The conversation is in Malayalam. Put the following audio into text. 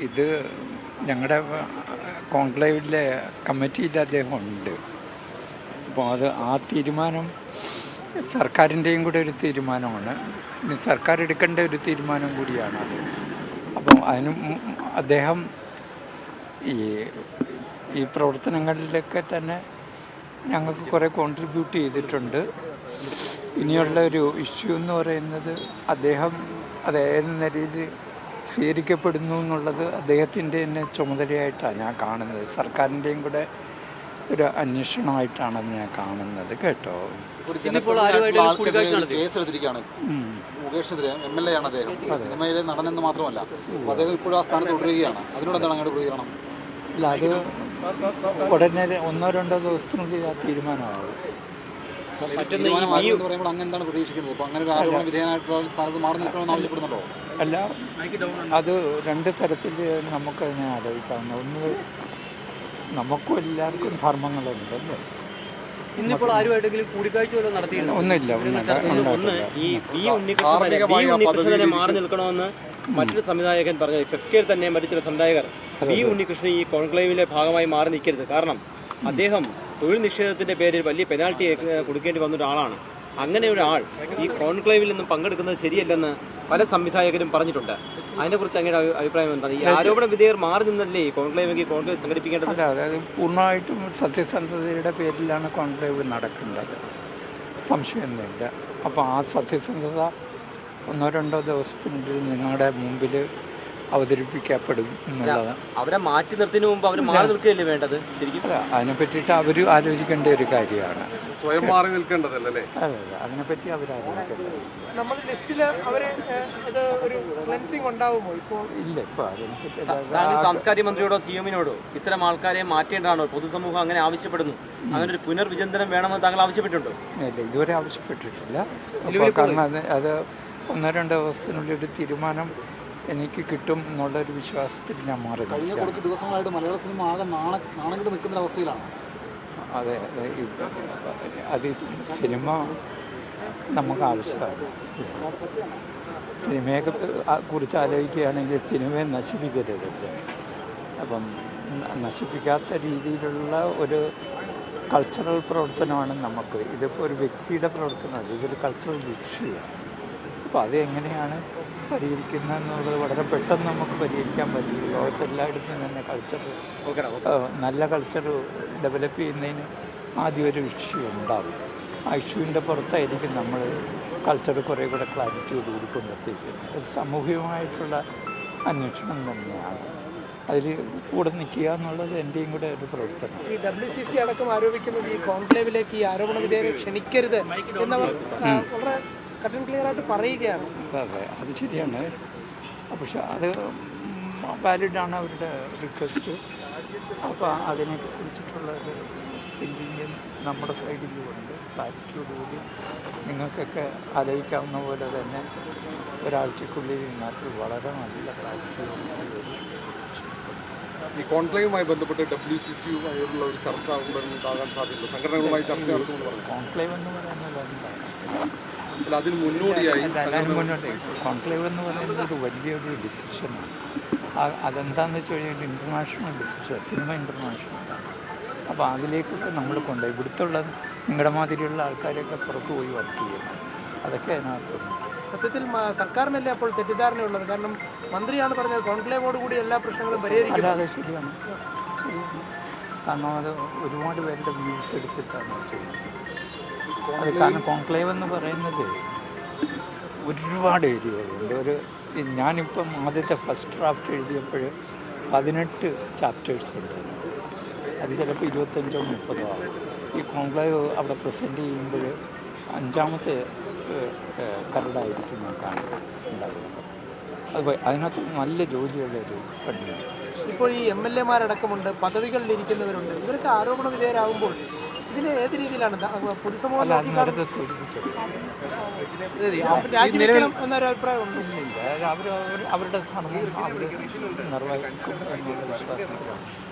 ഇത് ഞങ്ങളുടെ കോൺക്ലേവിലെ കമ്മിറ്റിയിൽ അദ്ദേഹം ഉണ്ട്. അപ്പോൾ ആ തീരുമാനം സർക്കാരിൻ്റെയും കൂടെ ഒരു തീരുമാനമാണ്. ഇനി സർക്കാർ എടുക്കേണ്ട ഒരു തീരുമാനം കൂടിയാണ് അത്. അപ്പോൾ അതിന് അദ്ദേഹം ഈ ഈ പ്രവർത്തനങ്ങളിലൊക്കെ തന്നെ ഞങ്ങൾക്ക് കുറേ കോൺട്രിബ്യൂട്ട് ചെയ്തിട്ടുണ്ട്. ഇനിയുള്ള ഒരു ഇഷ്യൂ എന്ന് പറയുന്നത് അദ്ദേഹം ഏത് നിലയിൽ സ്വീകരിക്കപ്പെടുന്നു എന്നുള്ളത് അദ്ദേഹത്തിൻ്റെ തന്നെ ചുമതലയായിട്ടാണ് ഞാൻ കാണുന്നത്. സർക്കാരിൻ്റെയും കൂടെ ഒരു അന്വേഷണമായിട്ടാണ് ഞാൻ കാണുന്നത്. കേട്ടോ, കേസെടുത്തിരിക്കുകയാണ് മുകേഷിനെതിരെ. MLA ആണ് അദ്ദേഹം, സിനിമയിലെ നടനെന്ന് മാത്രമല്ല. അപ്പോൾ അദ്ദേഹം ഇപ്പോഴും ആ സ്ഥാനത്ത് തുടരുകയാണ്. അതിനോട് എന്താണ് അങ്ങോട്ട് പ്രതികരണം? അല്ല, അത് ഉടനെ 1-2 ദിവസത്തിനുള്ളിൽ ആ തീരുമാനമാകും. പറയുമ്പോൾ അങ്ങനെ എന്താണ് പ്രതീക്ഷിക്കുന്നത്? ഇപ്പോൾ അങ്ങനെ ഒരു ആരോപണ വിധേയനായിട്ടുള്ള സ്ഥാനത്ത് മാറി നിൽക്കണമെന്ന് ആവശ്യപ്പെടുന്നുണ്ടോ? അല്ല, അത് 2 തരത്തിൽ നമുക്കതിനെ ആലോചിക്കാവുന്ന. ഒന്ന്, നമുക്കും എല്ലാവർക്കും ധർമ്മങ്ങളുണ്ടല്ലോ. ഇന്നിപ്പോൾ ആരുമായിട്ടെങ്കിലും കൂടിക്കാഴ്ച വല്ലതും നടത്തിയില്ല? ഒന്നുമില്ല. മാറി നിൽക്കണമെന്ന് മറ്റൊരു സംവിധായകൻ പറഞ്ഞു. FK തന്നെ മറ്റു ചില സംവിധായകർ ഉണ്ണികൃഷ്ണൻ ഈ കോൺക്ലേവിലെ ഭാഗമായി മാറി നിൽക്കരുത്, കാരണം അദ്ദേഹം തൊഴിൽ നിഷേധത്തിന്റെ പേരിൽ വലിയ പെനാൽറ്റി കൊടുക്കേണ്ടി വന്ന ഒരാളാണ്. അങ്ങനെ ഒരാൾ ഈ കോൺക്ലേവിൽ നിന്നും പങ്കെടുക്കുന്നത് ശരിയല്ലെന്ന് പല സംവിധായകരും പറഞ്ഞിട്ടുണ്ട്. അതിനെക്കുറിച്ച് അങ്ങനെ അഭിപ്രായം എന്താണ്? ഈ ആരോപണ വിധേയർ മാറി നിന്നല്ലേ ഈ കോൺക്ലേവ് സംഘടിപ്പിക്കേണ്ടത്? അതായത് പൂർണ്ണമായിട്ടും സത്യസന്ധതയുടെ പേരിലാണ് കോൺക്ലേവ് നടക്കേണ്ടത്, സംശയമൊന്നുമില്ല. അപ്പോൾ ആ സത്യസന്ധത 1-2 ദിവസത്തിനുള്ളിൽ നിങ്ങളുടെ മുമ്പിൽ അവതരിപ്പിക്കപ്പെടും എന്നുള്ളതാണ്. അവരെ മാറ്റി നിർത്തുന്നതിന് മുമ്പ് അവർ മാറി നിൽക്കുകയല്ലേ വേണ്ടത്? ശരിക്കും അതിനെ പറ്റിയിട്ട് അവർ ആലോചിക്കേണ്ട ഒരു കാര്യമാണ്. സ്വയം മാറി നിൽക്കേണ്ടതല്ലേ? അതെ, അതിനെപ്പറ്റി അവർ ആലോചിക്കേണ്ടത്. നമ്മുടെ ലിസ്റ്റിൽ അവർ ഇത് ഒരു ക്ലെൻസിങ് ഉണ്ടാവുമോ ഇപ്പോൾ? ഇല്ല, ഇപ്പോൾ അതിനെപ്പറ്റി സാംസ്കാരിക മന്ത്രിയോടോ CM-നോടോ ഇത്തരം ആൾക്കാരെ മാറ്റേണ്ടതാണോ? പൊതുസമൂഹം അങ്ങനെ ആവശ്യപ്പെടുന്നു. അങ്ങനെ ഒരു പുനർവിചിന്തനം വേണമെന്ന് താങ്കൾ ആവശ്യപ്പെട്ടിട്ടുണ്ടോ? ഇല്ല, ഇതുവരെ ആവശ്യപ്പെട്ടിട്ടില്ല. കാരണം അത് 1-2 ദിവസത്തിനുള്ളിൽ ഒരു തീരുമാനം എനിക്ക് കിട്ടും എന്നുള്ളൊരു വിശ്വാസത്തിൽ ഞാൻ മാറി. കഴിഞ്ഞ കുറച്ച് ദിവസങ്ങളായിട്ട് മലയാള സിനിമ ആകെ നാണംകെട്ട് നിൽക്കുന്ന അവസ്ഥയിലാണ്. അതെ, അത് സിനിമ നമുക്ക് ആവശ്യമാണ്. സിനിമയെ കുറിച്ച് ആലോചിക്കുകയാണെങ്കിൽ സിനിമയെ നശിപ്പിക്കരുതല്ല. അപ്പം നശിപ്പിക്കാത്ത രീതിയിലുള്ള ഒരു കൾച്ചറൽ പ്രവർത്തനമാണ് നമുക്ക്. ഇതിപ്പോൾ ഒരു വ്യക്തിയുടെ പ്രവർത്തനമല്ല, ഇതൊരു കൾച്ചറൽ വിഷയമാണ്. അപ്പോൾ അത് എങ്ങനെയാണ് പരിഹരിക്കുന്നത് എന്നുള്ളത് വളരെ പെട്ടെന്ന് നമുക്ക് പരിഹരിക്കാൻ പറ്റില്ല. ലോകത്തെല്ലായിടത്തും തന്നെ നല്ല കൾച്ചർ ഡെവലപ്പ് ചെയ്യുന്നതിന് ആദ്യം ഒരു ഇഷ്യൂ ഉണ്ടാകും. ആ ഇഷ്യൂവിൻ്റെ പുറത്തായിരിക്കും നമ്മൾ കൾച്ചർ കുറേ കൂടെ ക്ലാരിറ്റിയോടുകൂടി കൊണ്ടെത്തിക്കുന്നത്. അത് സാമൂഹികമായിട്ടുള്ള അന്വേഷണം തന്നെയാണ്. അതിൽ കൂടെ നിൽക്കുക എന്നുള്ളത് എൻ്റെയും കൂടെ ഒരു പ്രവർത്തനം. ഈ WCC അടക്കം ആരോപിക്കുന്നത് ഈ കോൺക്ലേവിലേക്ക് ഈ ആരോപണ വിധേയരെ ക്ഷണിക്കരുത് എന്നവർ വളരെ കട്ടൻ ക്ലിയർ ആയിട്ട് പറയുകയാണ്. അതെ, അത് ശരിയാണ്. പക്ഷെ അത് വാലിഡാണ് അവരുടെ റിക്വസ്റ്റ്. അപ്പോൾ അതിനെ കുറിച്ചിട്ടുള്ള ഒരു തിങ്കിങ് നമ്മുടെ സൈഡിലുമുണ്ട്. ക്ലാരിറ്റിയോടുകൂടി നിങ്ങൾക്കൊക്കെ ആലോചിക്കാവുന്ന പോലെ തന്നെ ഒരാഴ്ചക്കുള്ളിൽ ഇതിനകത്ത് വളരെ നല്ല ക്ലാരിറ്റിയോടുകൂടി ഈ കോൺക്ലേവുമായി ബന്ധപ്പെട്ട് WCC-യുമായുള്ള ഒരു ചർച്ച ഉണ്ടാകാൻ സാധ്യതയുണ്ട്. സംഘടനകളുമായി ചർച്ച നടത്തുമെന്ന് പറഞ്ഞു. കോൺക്ലേവ് എന്ന് പറയുന്നത് എന്താണ്? അതിന് മുന്നോടിയായി കോൺക്ലേവ് എന്ന് പറയുന്നത് ഒരു വലിയൊരു ഡിസിഷനാണ്. അതെന്താണെന്ന് വെച്ച് കഴിഞ്ഞാൽ ഇൻ്റർനാഷണൽ ഡിസിഷൻ, സിനിമ ഇൻ്റർനാഷണലാണ്. അപ്പോൾ അതിലേക്കൊക്കെ നമ്മൾ കൊണ്ടുപോയി ഇവിടുത്തുള്ള നിങ്ങളുടെ മാതിരിയുള്ള ആൾക്കാരെയൊക്കെ പുറത്തു പോയി വർക്ക് ചെയ്യണം. അതൊക്കെ അതിനകത്തുണ്ട്. സത്യത്തിൽ സർക്കാരിനല്ലേ അപ്പോൾ തെറ്റിദ്ധാരണയുള്ളത്? കാരണം മന്ത്രിയാണ് പറഞ്ഞത് കോൺക്ലേവോടുകൂടി എല്ലാ പ്രശ്നങ്ങളും പരിഹരിക്കും. അല്ലാതെ ശരിയാണ്. കാരണം അത് ഒരുപാട് പേരുടെ വ്യൂസ് എടുത്തിട്ടാണ് ചെയ്യുന്നത്. അത് കാരണം കോൺക്ലേവ് എന്ന് പറയുന്നത് ഒരുപാട് ഏരിയകളുണ്ട്. ഞാനിപ്പം ആദ്യത്തെ ഫസ്റ്റ് ഡ്രാഫ്റ്റ് എഴുതിയപ്പോൾ 18 ചാപ്റ്റേഴ്സ് ഉണ്ട്. അത് ചിലപ്പോൾ 25-30 ആവും. ഈ കോൺക്ലേവ് അവിടെ പ്രസൻറ്റ് ചെയ്യുമ്പോൾ 5ാമത്തെ കരടായിരിക്കും ഞാൻ ഉണ്ടാകുന്നത്. അത് അതിനകത്ത് നല്ല ജോലിയുള്ളൊരു പണിയാണ്. ഇപ്പോൾ ഈ MLA-മാരടക്കമുണ്ട്, പദവികളിലിരിക്കുന്നവരുണ്ട്. ഇവർക്ക് ആരോപണ വിധേയരാകുമ്പോൾ ഇതിന് ഏത് രീതിയിലാണ് പൊതുസമൂഹം രാജിവെക്കണം എന്നൊരു അഭിപ്രായം ഉണ്ട്? അവരുടെ ധർമ്മം അവർ നിർവഹിക്കും എന്നുള്ള വിശ്വാസത്തിലാണ്.